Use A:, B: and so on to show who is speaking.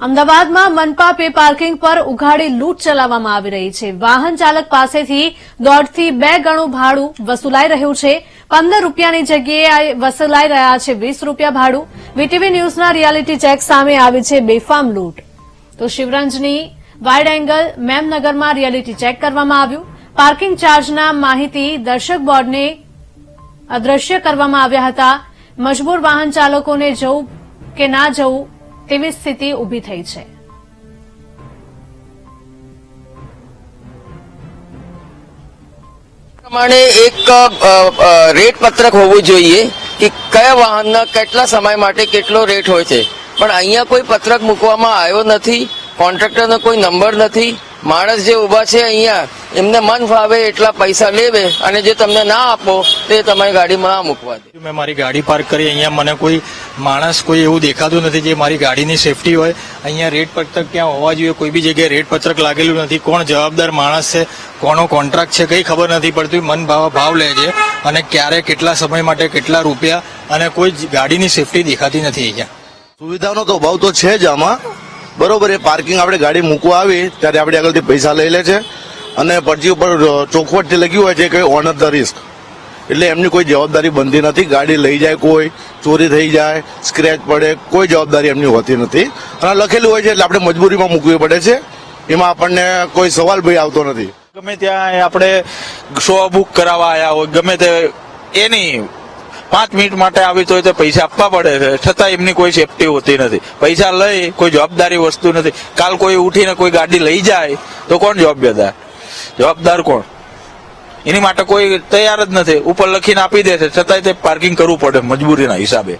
A: અમદાવાદમાં મનપા pay parking પર ઉઘાડી લૂંટ ચલાવવામાં આવી રહી છે। વાહન ચાલક પાસેથી 1.5 થી 2 ગણું ભાડું વસૂલાઈ રહ્યું છે। 15 રૂપિયાની જગ્યાએ વસૂલાઈ રહ્યા છે 20 રૂપિયા ભાડું। વીટીવી ન્યૂઝના રિયાલિટી ચેક સામે આવી છે બેફામ લૂંટ। તો શિવરંજની વાઇડ એંગલ મેમનગરમાં રિયાલિટી ચેક કરવામાં આવ્યું। પાર્કિંગ ચાર્જના માહિતી દર્શક બોર્ડને અદ્રશ્ય કરવામાં આવ્યા હતા। મજબૂર વાહન ચાલકોને જવું કે ના જવું તેવી સ્થિતિ ઉભી થઈ છે।
B: પ્રમાણે એક રેટ પત્રક હોવું જોઈએ કે કયા વાહનના કેટલા સમય માટે કેટલો રેટ હોય છે, પણ અહીંયા કોઈ પત્રક મૂકવામાં આવ્યો નથી। કોન્ટ્રાક્ટરનો કોઈ નંબર નથી। માણસ જે ઉભા છે અહીંયા એમને મન ફાવે એટલા પૈસા લેવે અને જે તમને ના આપો તે તમારી ગાડીમાં ના મૂકવા દે।
C: મેં મારી ગાડી પાર્ક કરી, અહીંયા મને કોઈ માણસ કોઈ એવું દેખાતું નથી જે મારી ગાડીની સેફટી હોય। અહીંયા રેટ પત્રક ક્યાં હોવા જોઈએ, કોઈ બી જગ્યાએ રેટ પત્રક લાગેલું નથી। કોણ જવાબદાર માણસ છે, કોનો કોન્ટ્રાક્ટ છે, કઈ ખબર નથી પડતી। મન ભાવ લે છે અને ક્યારે કેટલા સમય માટે કેટલા રૂપિયા, અને કોઈ ગાડીની સેફટી દેખાતી નથી। અહીંયા
D: સુવિધાનો તો અભાવ તો છે જ આમાં, બરોબર। એ પાર્કિંગ આપણે ગાડી મૂકવા આવી ત્યારે આપણે આગળથી પૈસા લઈ લે છે અને પરજી ઉપર ચોખવટથી લખ્યું હોય છે કે ઓનર ધ રિસ્ક, એટલે એમની કોઈ જવાબદારી બનતી નથી। ગાડી લઈ જાય કોઈ, ચોરી થઈ જાય, સ્ક્રેચ પડે, કોઈ જવાબદારી એમની હોતી નથી અને લખેલું હોય છે એટલે આપણે મજબૂરીમાં મૂકવી પડે છે। એમાં આપણને કોઈ સવાલ ભાઈ આવતો નથી।
E: ગમે ત્યાં આપણે શો બુક કરાવવા આવ્યા હોય, ગમે તે એની 5 મિનિટ માટે આવી તો તે પૈસા આપવા પડે છે, છતાં એમની કોઈ સેફટી હોતી નથી। પૈસા લઈ કોઈ જવાબદારી વસ્તુ નથી। કાલ કોઈ ઉઠીને કોઈ ગાડી લઈ જાય તો કોણ જવાબદાર કોણ? એની માટે કોઈ તૈયાર જ નથી। ઉપર લખીને આપી દે છે, છતાંય તે પાર્કિંગ કરવું પડે મજબૂરીના હિસાબે।